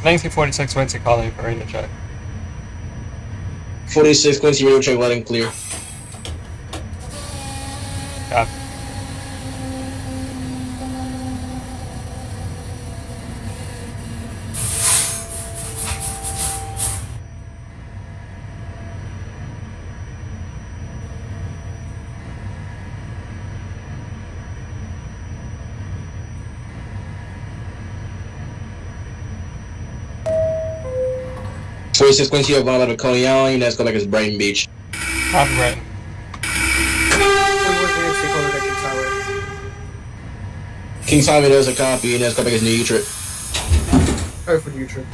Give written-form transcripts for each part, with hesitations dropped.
1946 Quincy calling for radio check. 46 Quincy radio check, loud and clear. Copy. Quincy, you're going out of Coney Island, and that's going back as Brighton Beach. Copy, Brighton. Kings Highway, there's a copy, and that's going back as New Utrecht. Oh, for Utrecht.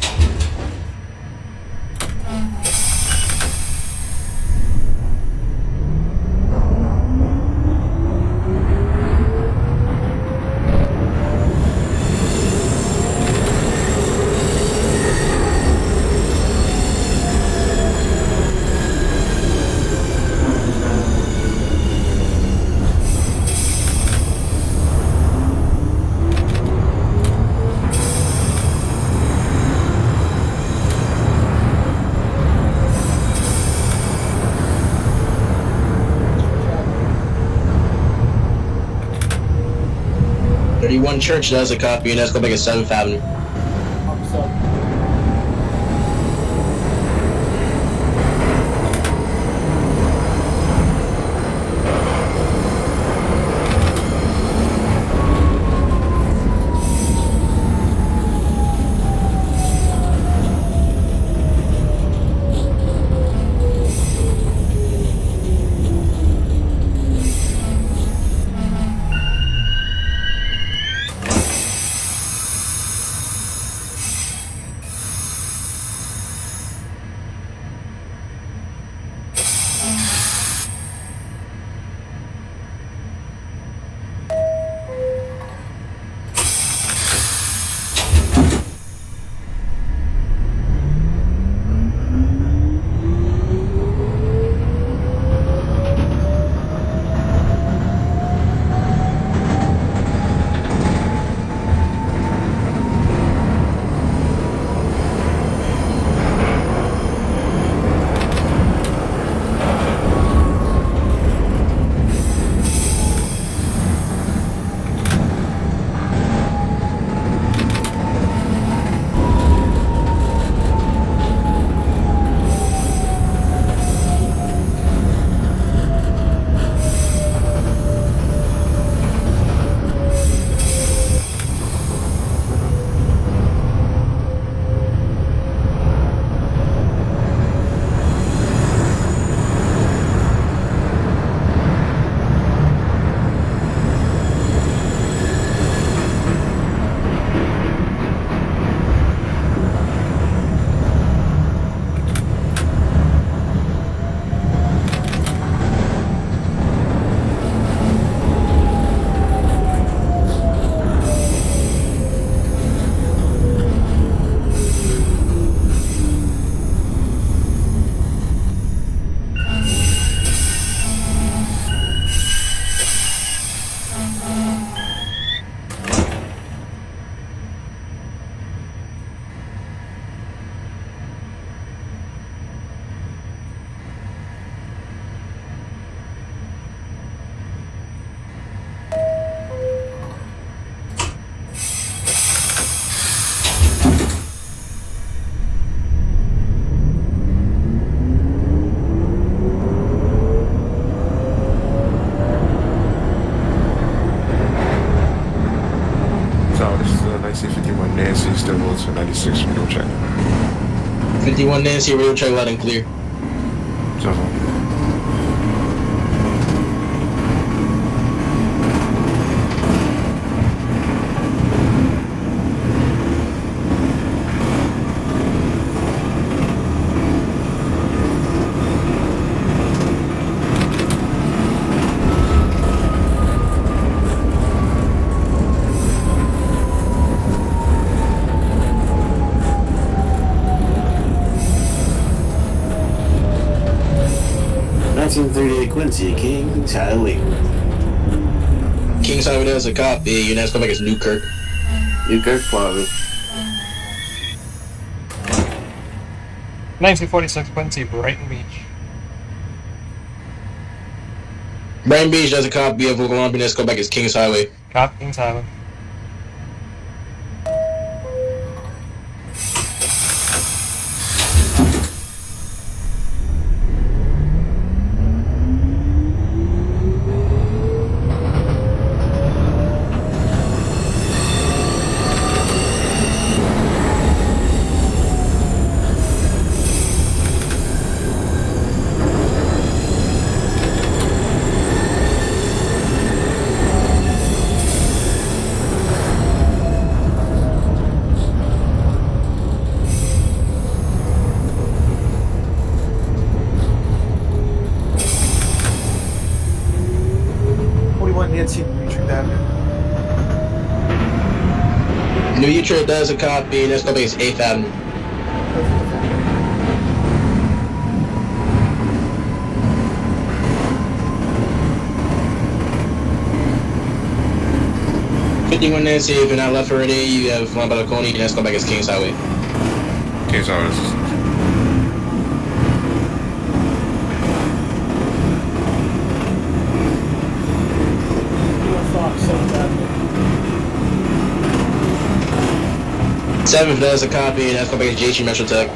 One Church does a copy, and that's going back at 7th Avenue. NYC 51 Nancy, still holds for 96 radio check. 51 Nancy, radio check, loud and clear. Quincy, Kings Highway. Kings Highway, there's a copy. Your next come back is Newkirk. Newkirk, Florida. 1946 Quincy, Brighton Beach. Brighton Beach does a copy of Columbia. Let's go back as Kings Highway. Copy, Kings Highway. NYC Utrecht Avenue. New Utrecht does a copy. Let's go back as 8th Avenue. $51 Nancy, if you're not left already, you have one by the Coney, let's go back as Kings Highway. Kings Highway. 7th does a copy, and let's go back as JG Metro Tech.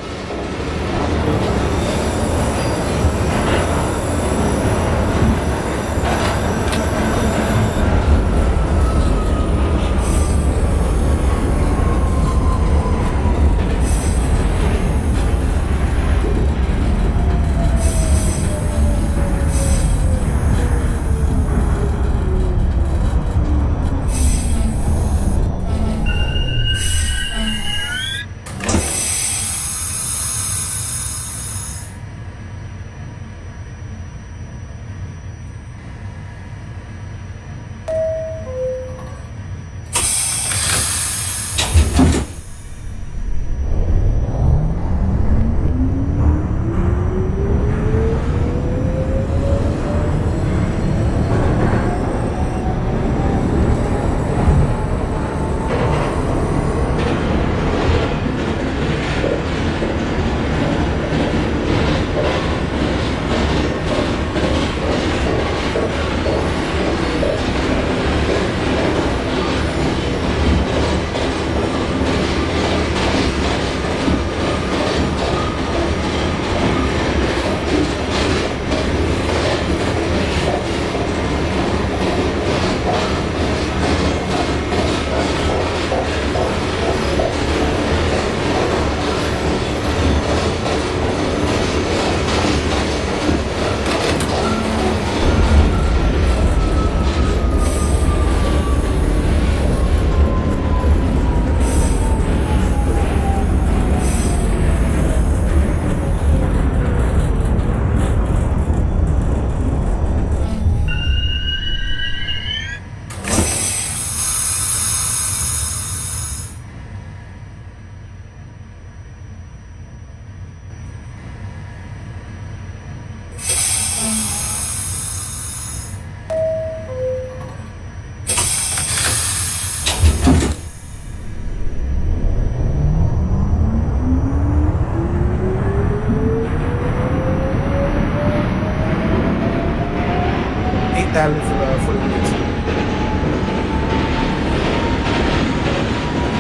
For the minutes.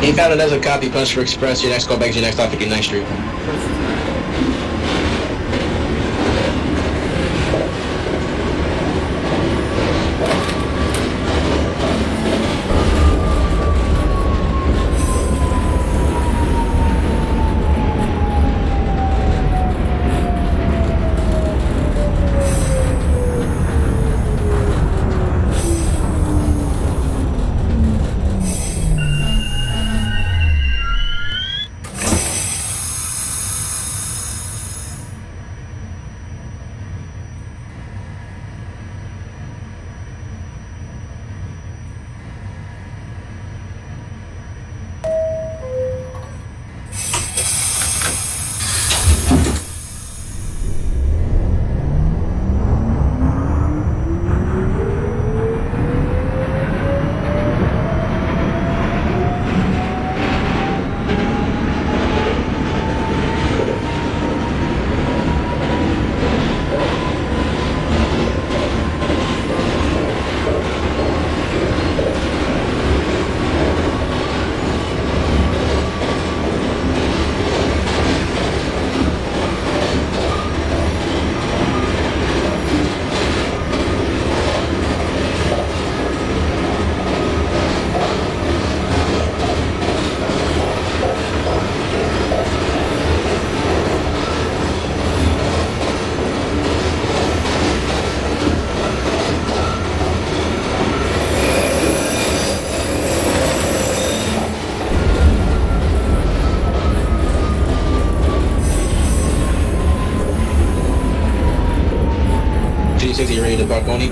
8th Avenue does a copy, punch for Express, your next call back to your next stop, 59th Street. 56, you ready to park Coney?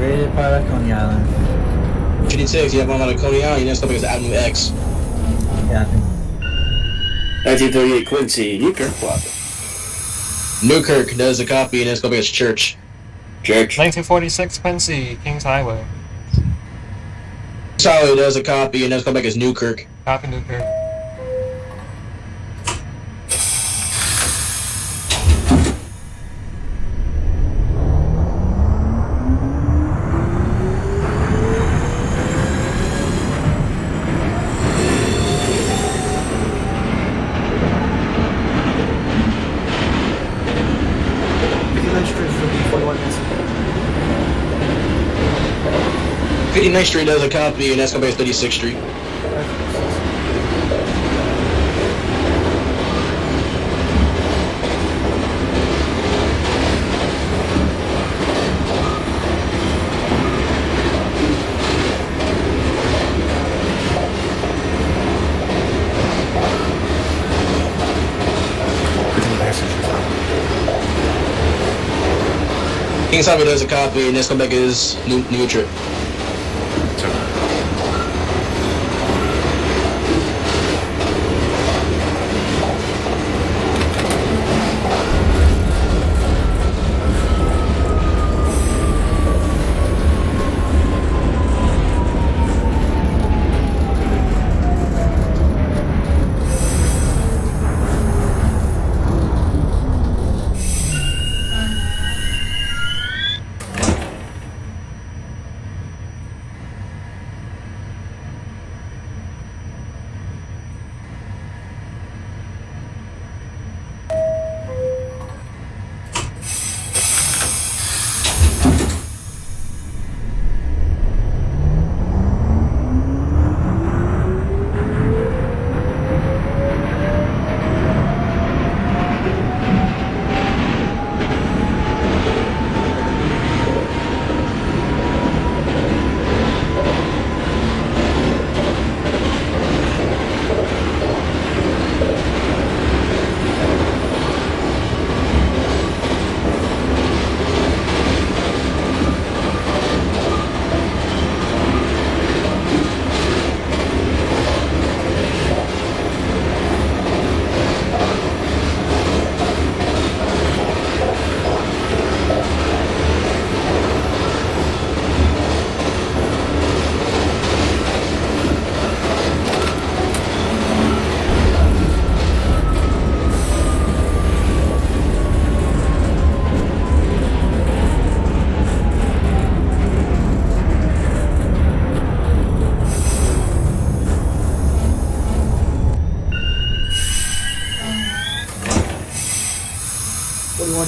Ready to park at Coney Island. 56, you have one out of Coney Island, your next stop is Avenue X. Copy. 1938 Quincy, Newkirk Plaza. Newkirk does a copy, your next stop is Church. Church. 1946 Quincy, Kings Highway. Highway does a copy, your next stop is Newkirk. Copy Newkirk. Street for B41 Nancy. 59th Street does a copy, your next stop is 36th Street. Kings Highway does a copy, and next comeback is New Trip.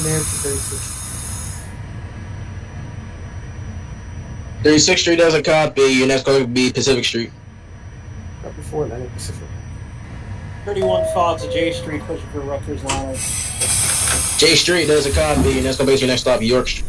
Nancy 36. 36th Street does a copy, your next comeback would be Pacific Street. Not before Atlantic Pacific. 31 Fox at J Street, pushing for Rutgers Line. J Street does a copy, your next comeback is your next stop, York Street.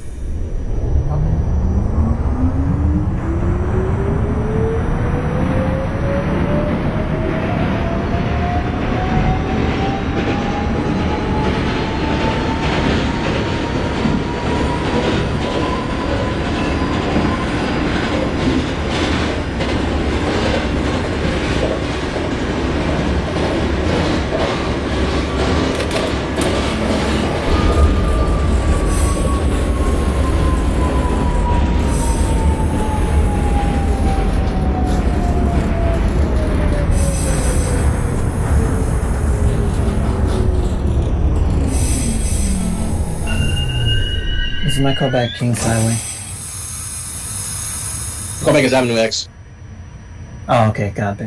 This is my callback, Kings Highway. Comeback is Avenue X. Oh, okay, copy.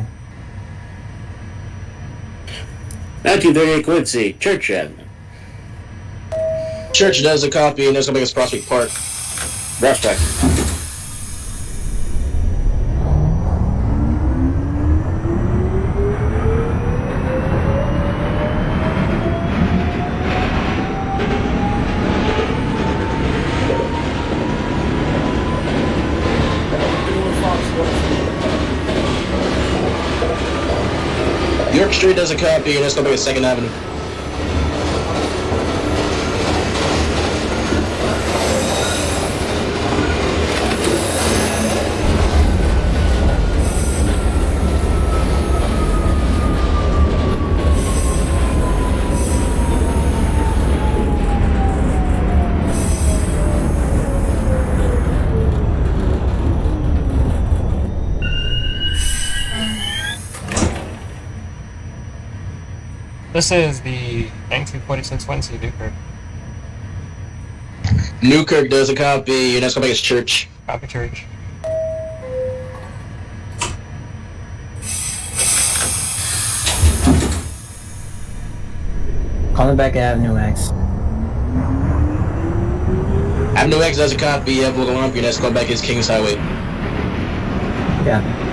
1938 Quincy, Church Avenue. Church does a copy, and next comeback is Prospect Park. Prospect. York Street does a copy, and next comeback is 2nd Avenue. This is the 1946 Quincy Newkirk. Newkirk does a copy. Your next callback is Church. Copy Church. Calling back Avenue X. Avenue X does a copy. You have Local Lump. Your next callback is Kings Highway. Copy.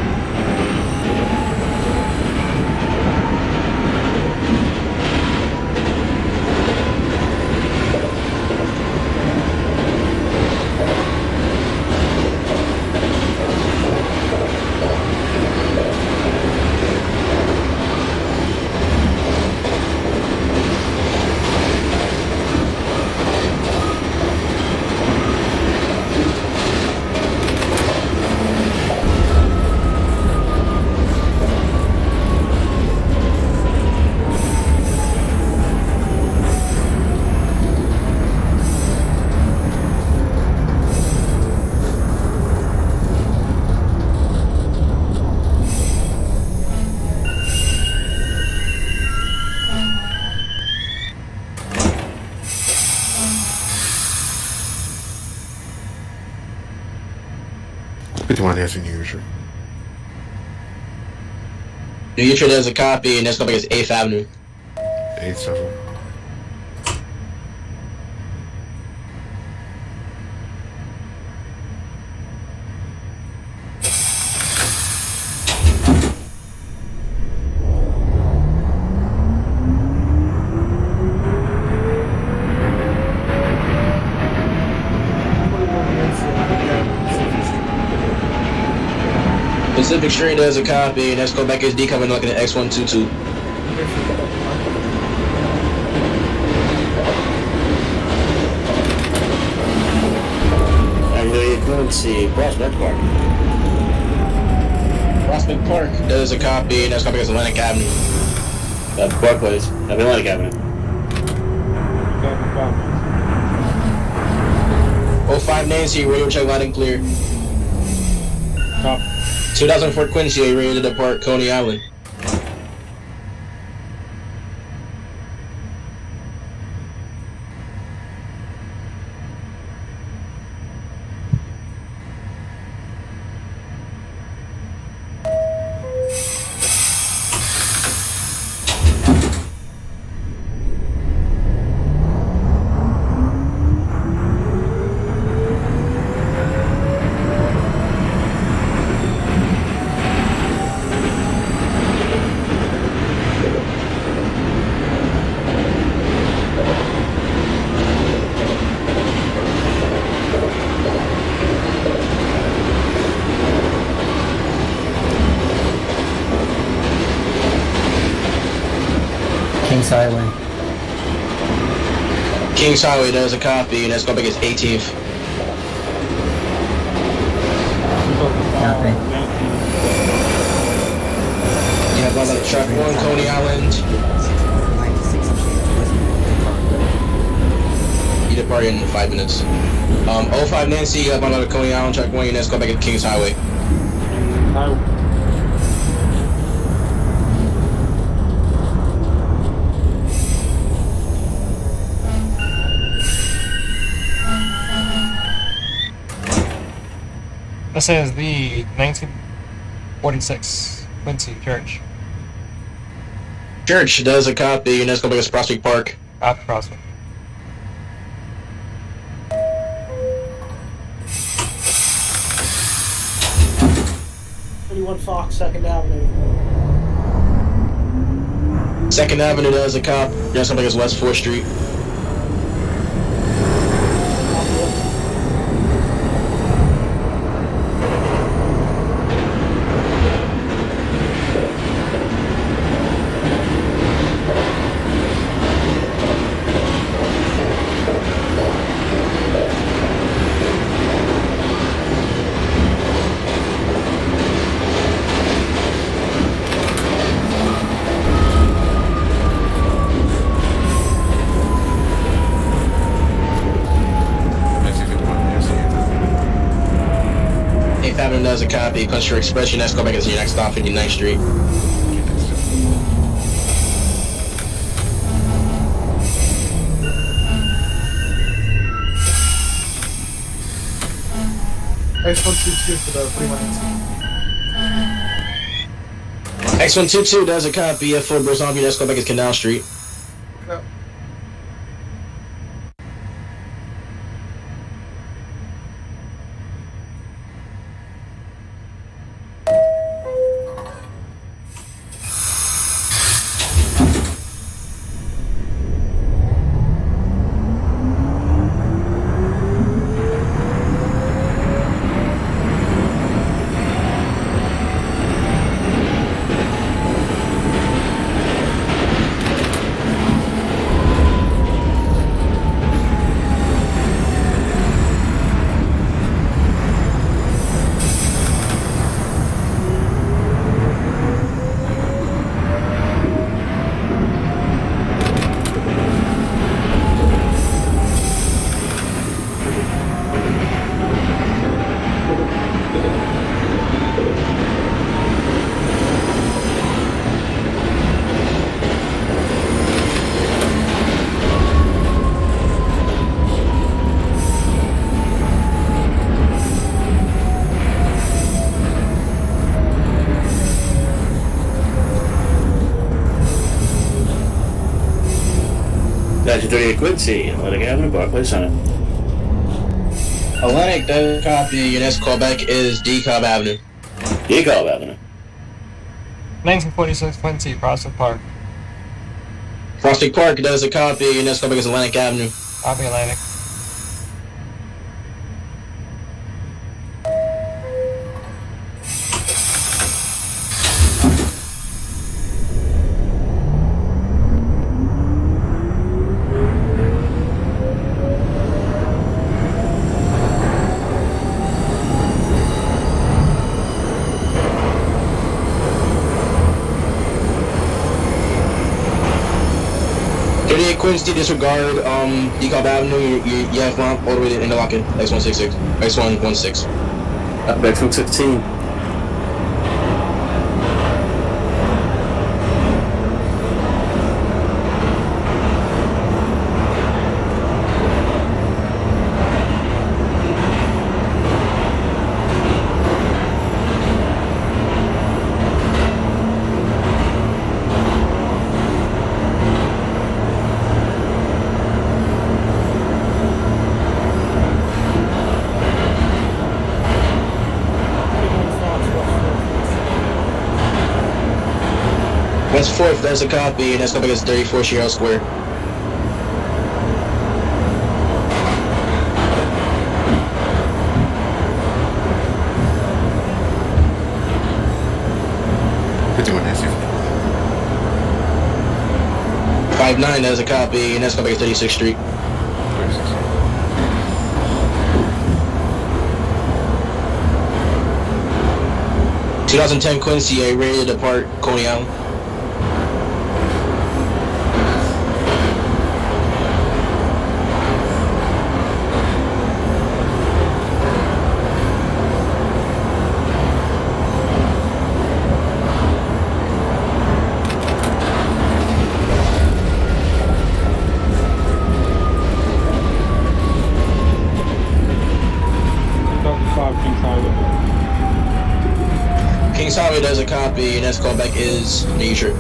New York does a copy. Your next callback is 8th Avenue. 8-7. Pacific Street does a copy. Your next callback is D coming looking at X122. Quincy, Prospect Park. Prospect Park does a copy. Your next callback is Atlantic Avenue. Barclays, Atlantic Avenue. 05 Nancy, radio check loud and clear. 2004 Quincy, are you ready to depart Coney Island? Kings Highway. Kings Highway does a copy. Your next callback is 18th. Copy. You have on track 1 Coney Island. You depart in 5 minutes. 05 Nancy, you have on Coney Island, track 1. Your next callback is Kings Highway. This is the 1946 Quincy Church. Church does a copy. Your next callback is Prospect Park. Copy Prospect. Fox, 2nd Avenue. 2nd Avenue does a cop. Your next callback is West 4th Street. Avenue does a copy. Country Express, your next callback is your next stop, 59th Street. X122 for the 41NC. X122 does a copy at Fort Zombie. Let's go back to Canal Street. No. That's 38 Quincy, Atlantic Avenue, Barclays Center. Atlantic does a copy. Your next callback is DeKalb Avenue. DeKalb Avenue. 1946 Quincy, Prospect Park. Prospect Park does a copy. Your next callback is Atlantic Avenue. Copy Atlantic. Quincy, disregard DeKalb Avenue. You have one all the way to Interlochen. X166. X116. X116. West 4th, that's a copy, and that's coming as 34 Sierra Square. Nancy. 59, that's a copy, and that's coming as 36th Street. 2010 Quincy, a ready to depart Coney Island. Kings Highway does a copy, and that's callback is Nature.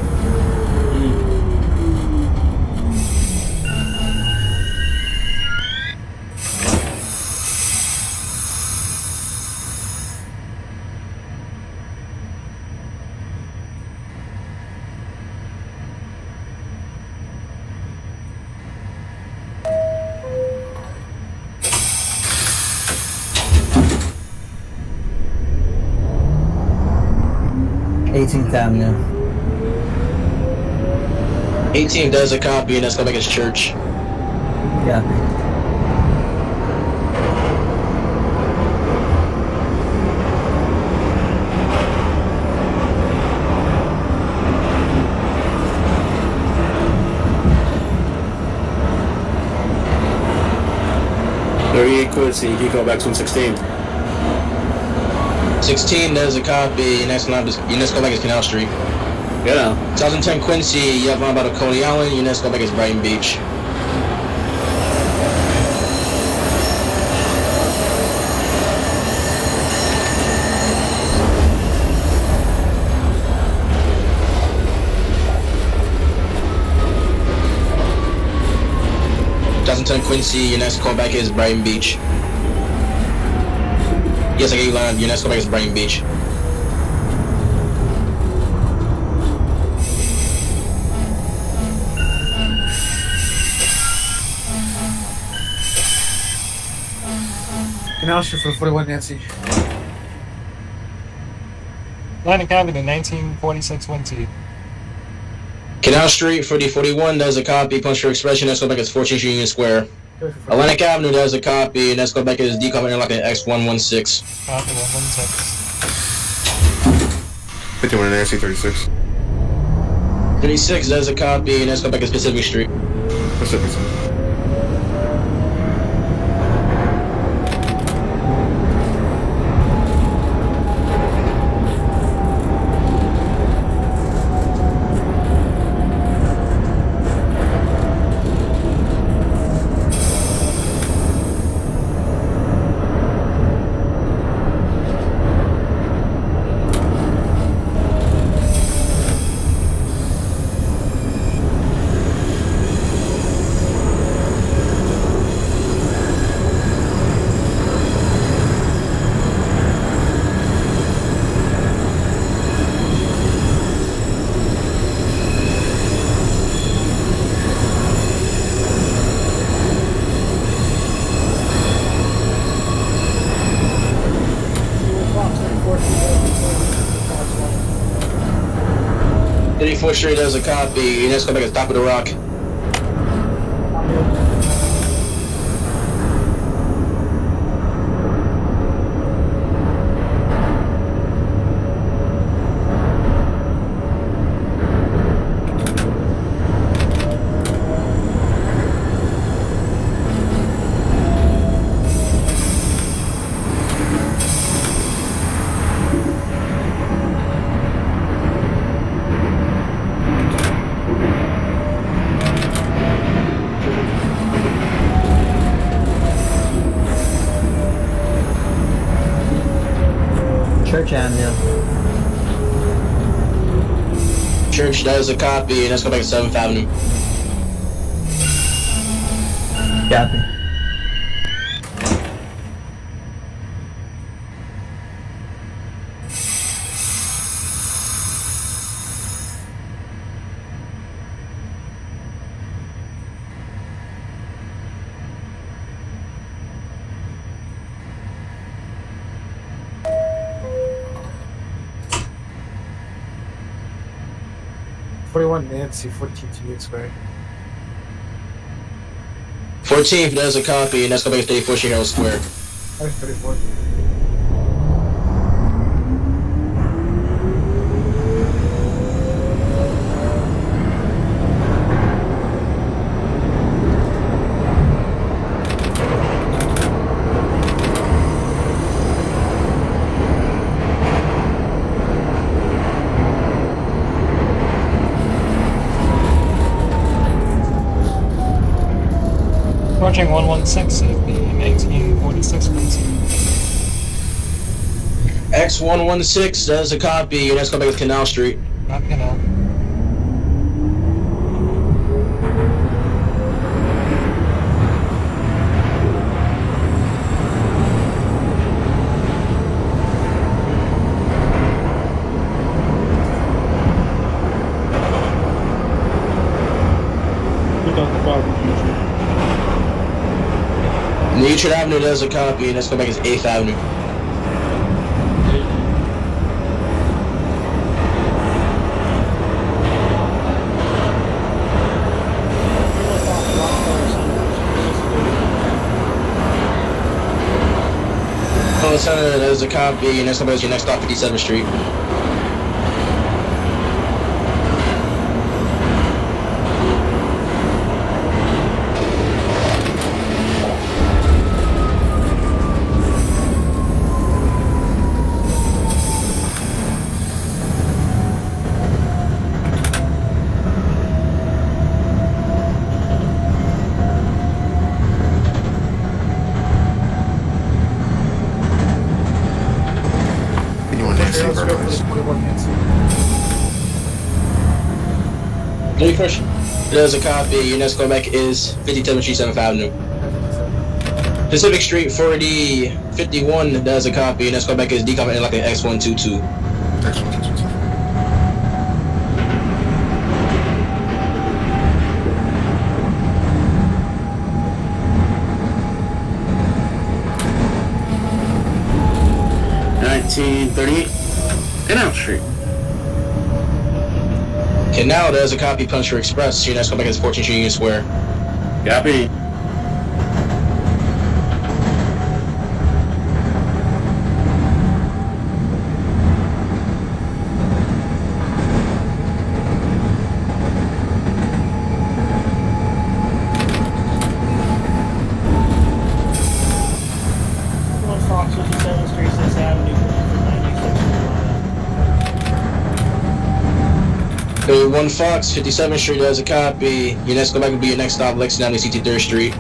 Avenue. 18 does a copy, and that's callback is Church. Yeah. Quincy, DeKalb 116. 16 does a copy, your next callback is Canal Street. Yeah. 2010 Quincy, you have one about Coney Island, your next callback is Brighton Beach. 10 Quincy. Your next callback is Brighton Beach. Yes, I gave you line. Your next callback is Brighton Beach. Canal Street for 41 Nancy. Atlantic Avenue, 1946 Winty. Canal Street for the 41. That's a copy. Punch your expression. Next callback is 14th Union Square. Atlantic Avenue. That's a copy. Next callback is decom interlock at X116. Copy 116. 51 and Nancy, 36. 36. That's a copy. Next callback is Pacific Street. Pacific Street. Fourth Street has a copy. Your next callback is Top of the Rock. Church Avenue. Church, that is a copy. Next callback is 7th Avenue. Copy. Nancy, 14th Union Square. 14th, that is a copy. Next callback is 34th Street Herald Square. 34. Approaching 116 is the 1946 Winty. X116, that is a copy. Your next callback is Canal Street. Copy now. Newton Avenue, that is a copy. Your next callback is 8th Avenue. Center, that is a copy. Your next callback is your next stop, 57th Street. Nancy, Burbank. 31st does a copy. Your next callback is 57th Street, 7th Avenue. Pacific Street 4051 does a copy. Your next callback is decoming like an X122. Excellent. 1938. Canal Street. Canal does a copy. Puncher Express. Your next callback is 14th Street, Union Square. Copy. Fox 57th Street, 6th Avenue, for 96. 31 Fox, 57th Street does a copy. Your next callback will be your next stop, Lexington Avenue, 63rd Street.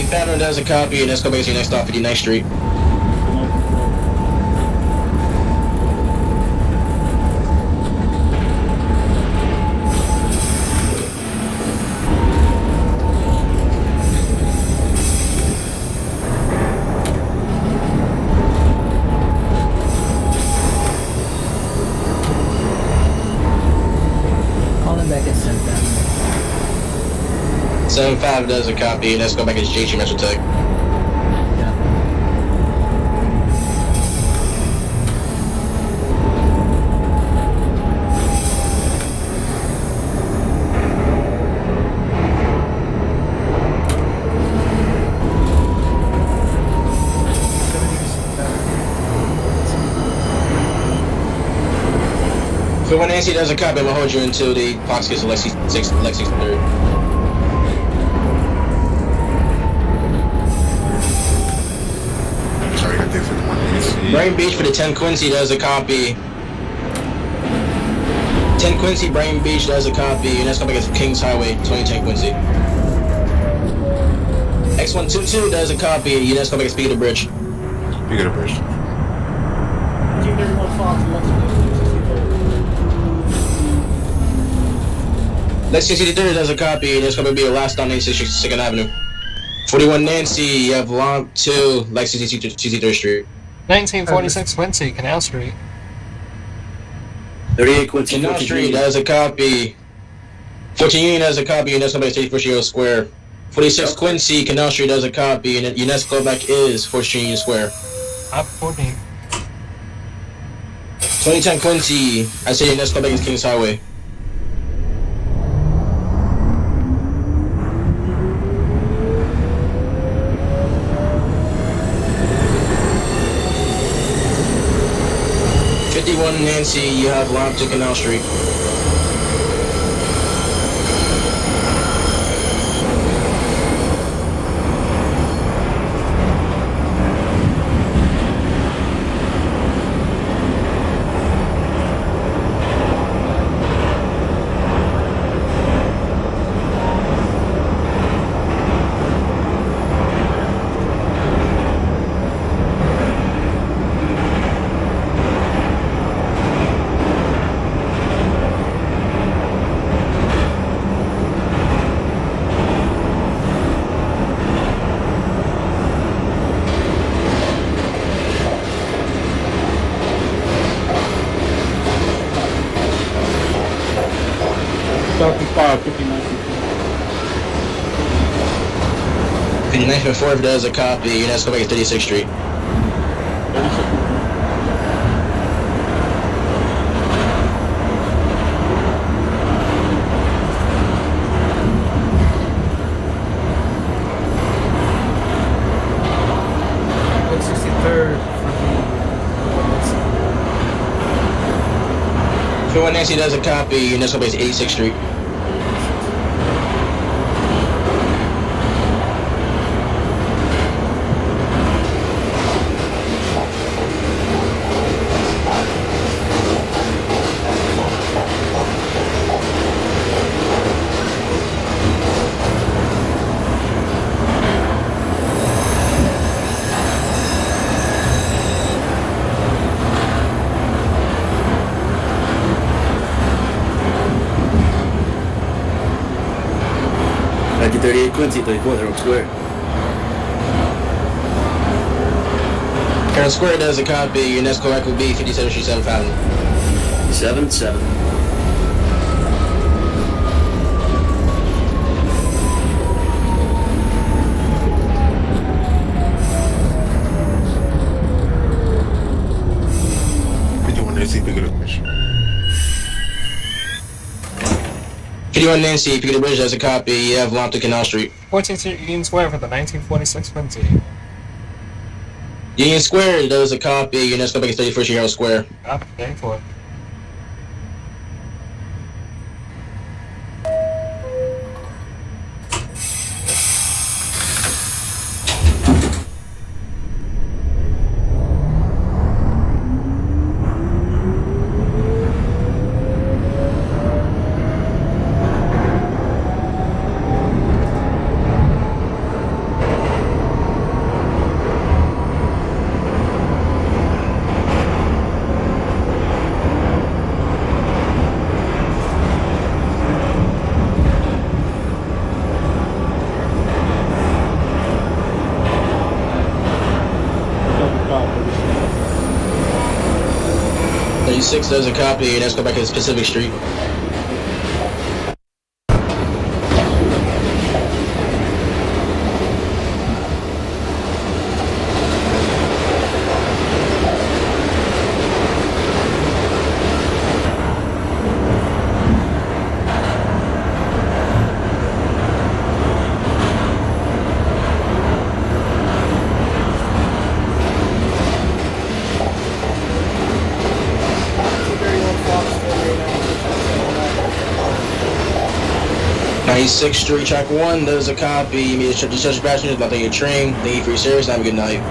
Pattern does a copy, and that's going to be your next stop, 59th Street. Calling back at 7th Avenue. 75 does a copy, and that's going back as JG Metro Tech. Yeah. So when Nancy does a copy, I'm going to hold you until the Fox gets to Lexington 3rd. Sorry, I did for the 180. Brain Beach for the 10 Quincy does a copy. 10 Quincy, Brain Beach does a copy, and that's going back as Kings Highway, 2010 Quincy. X122 does a copy, and that's going back as Speed of the Bridge. You get a bridge. 231 Fox, Lexington 63rd does a copy, and that's going to be your last stop, 2nd Avenue. 41 Nancy, you have Long 2, Lexington 63rd Street. 1946 Quincy, Canal Street. 38 Quincy. Canal 14th Street does a copy. 14 Union does a copy, and that's going to be 31st Union Square. 46 Quincy, Canal Street does a copy, and your next callback is 4th Union Square. Up 14. 2010 Quincy, I say your next callback is Kings Highway. Nancy, you have Long to Canal Street. 9th and 4th does a copy. Unit, let's go back to 36th Street. 36. Like 63rd for the 51 Nancy does a copy. Unit, let's go back to 86th Street. Back to 38 Quincy, 34th Herald Square. Herald Square does a copy. Your next callback will be 57th Street, 7th Avenue. 7-7. Nancy, pick it up, mission. 51 Nancy, pick the bridge does a copy. You have Lamp to Canal Street. 14th Street Union Square for the 1946 Quincy. Union Square does a copy. Your next callback is 31st Street, Herald Square. Copy, 34. Six does a copy, and let's go back to Pacific Street. Sixth Street, track 1, there's a copy. You need to discharge your passengers, not take your train. Thank you for your service, have a good night.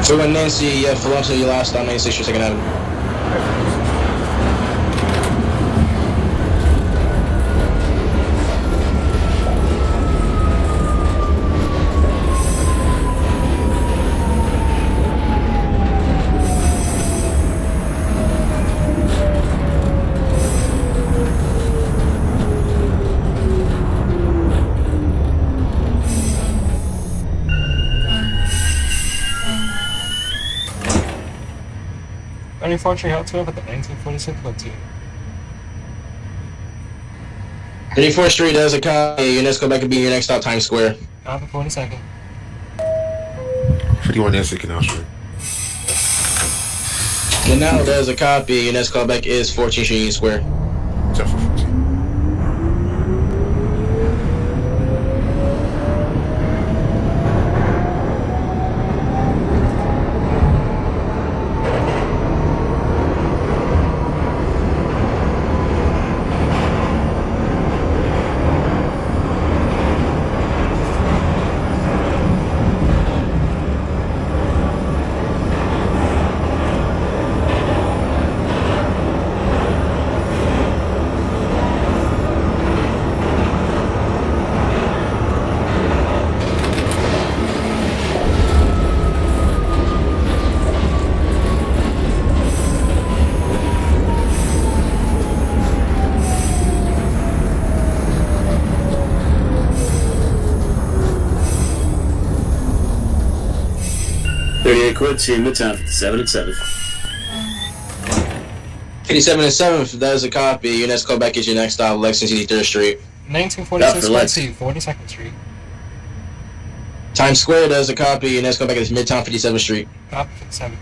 41 Nancy, yeah, full up to your last stop, 96th Street, 2nd Avenue. Fortune Hill 12 at the 1946 Quincy. 34th Street does a copy. Your next callback will be your next stop, Times Square. Copy, 42nd. 51 Nancy, Canal Street. Canal does a copy. Your next callback is 14th Street, Union Square. 10 for 14. Quincy in Midtown, 57 and 7th. 57 and 7th, that is a copy. Your next callback is your next stop, Lexington 3rd Street. 1946 Lex. Quincy, 42nd Street. Times Square does a copy, and let's go back as Midtown 57th Street. Copy 57.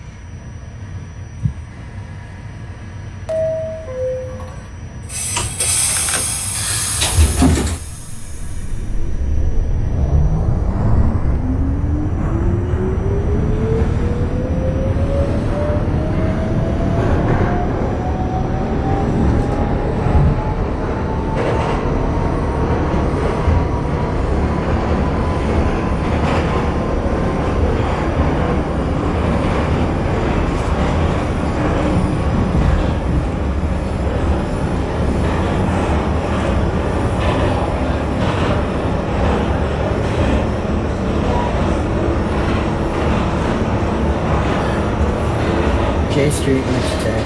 J Street, Metro Tech.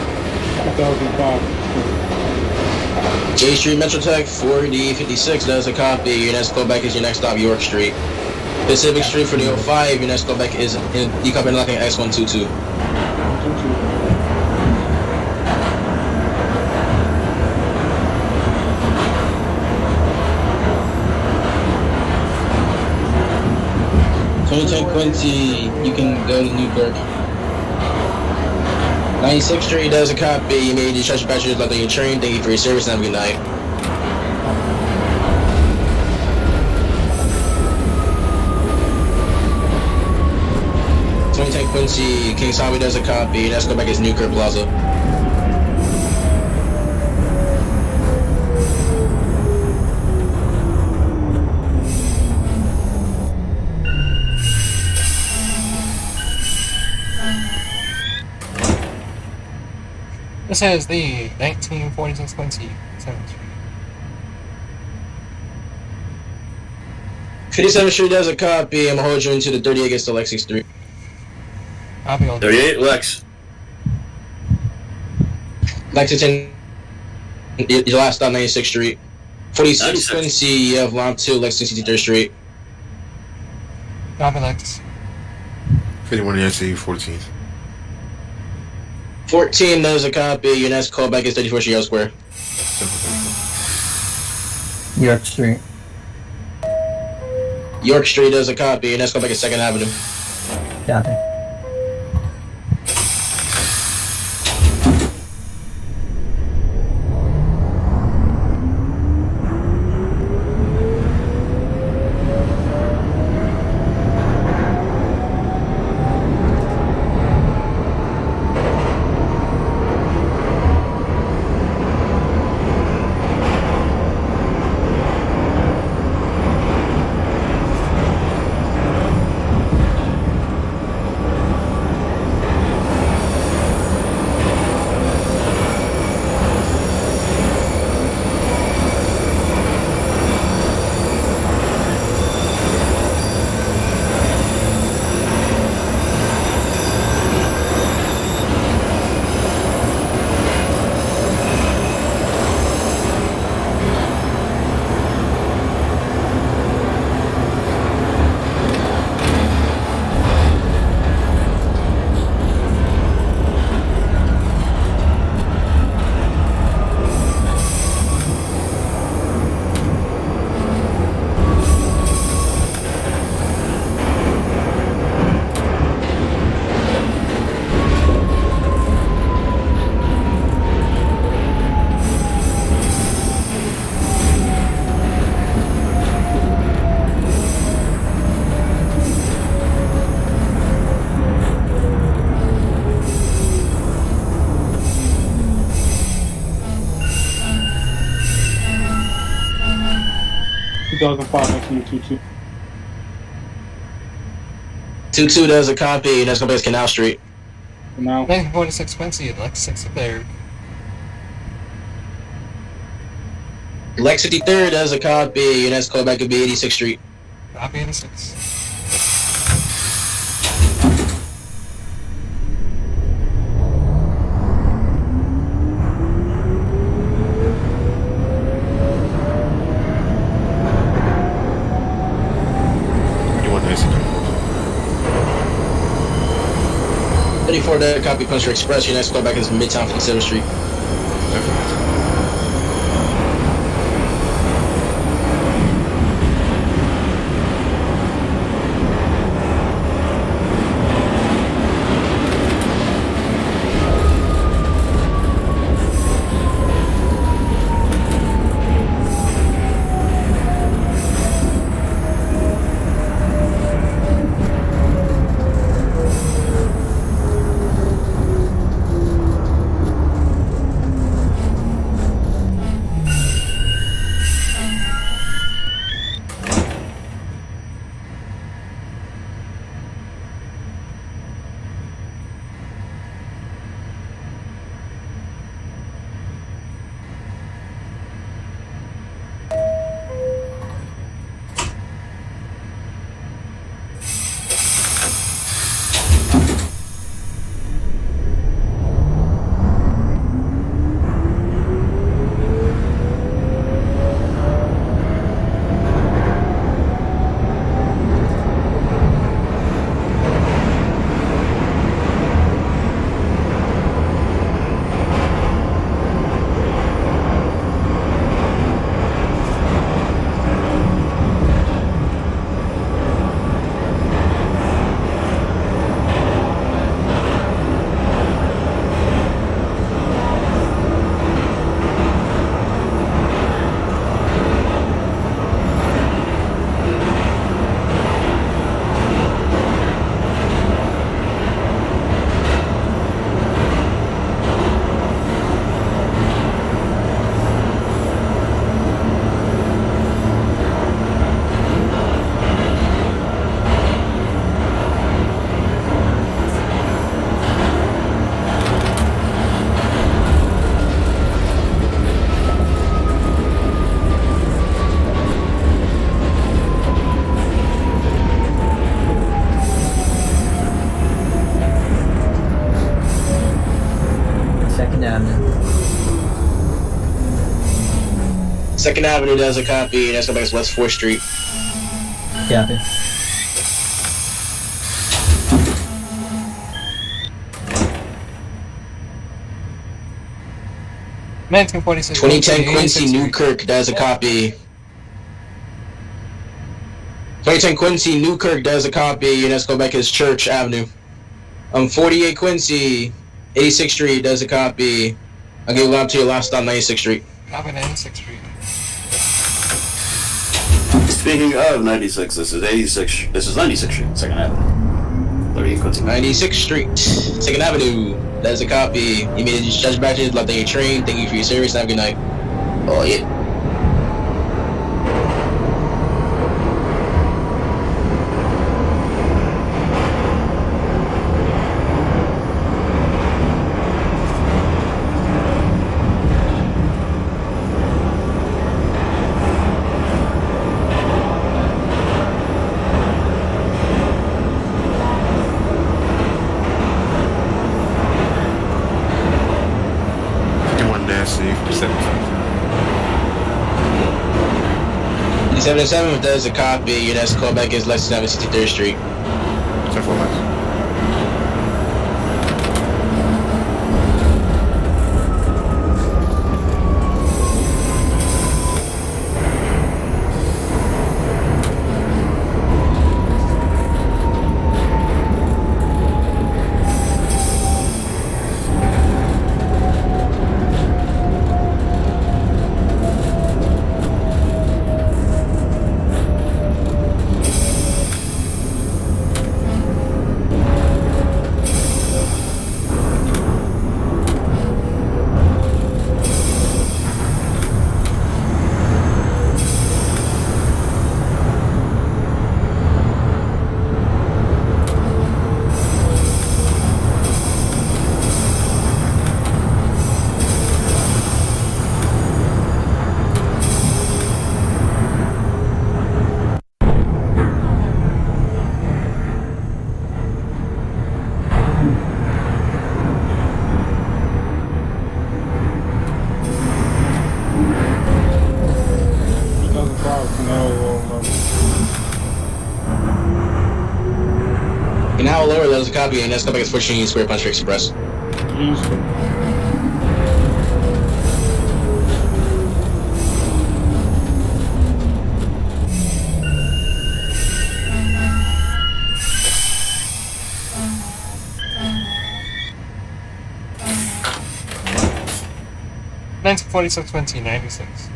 2005. J Street Metro Tech 4056 does a copy. Your next callback is your next stop, York Street. Pacific Street for the 05. Your next callback is in decomp interlocking X122. Quincy, you can go to Newburgh. 96th Street does a copy. You made the treasure passengers left on your train. Thank you for your service and have a good night. Quincy, Kings Highway does a copy. Let's go back as Newkirk Plaza. This is the 1946 Quincy, 7th Street. 57th Street does a copy. I'm gonna hold you into the 38 gets to Lexington Street. Copy on 38, Lex. Lexington, your last stop, 96th Street. 46 96. Quincy, you have line 2, Lexington 63rd Street. Copy Lex. 51 NYC, 14th. 14 does a copy. Your next callback is 34th Street Yale Square. York Street. York Street does a copy. Your next callback is 2nd Avenue. Copy. $2,522. 22 does a copy. Next callback is Canal Street. Now, 1946 Quincy, Lex 63rd. Lex 53rd does a copy. Your next callback could be 86th Street. Copy 86. You want NYC 34 does a copy. Puncher Express. Your next callback is Midtown 57th Street. 2nd Avenue does a copy, and that's going back as West 4th Street. Copy. Nineteen 46. 2010 Quincy Newkirk does a copy. 2010 Quincy Newkirk does a copy, and that's going back as Church Avenue. 48 Quincy, 86th Street does a copy. I'll give it up to your last stop, 96th Street. Copy 96th Street. Speaking of 96, this is 86. This is 96th Street, 2nd Avenue. 38 Quincy. 96th Street, 2nd Avenue does a copy. You made it judge back to like your train. Thank you for your service. Have a good night. Oh, yeah. NYC 47. 77 does a copy, and that's called back as Lexington Avenue, 63rd Street. 10-4 left. And now lower does a copy, and that's called back as 14 Square Country Express. Nineteen 46 2096.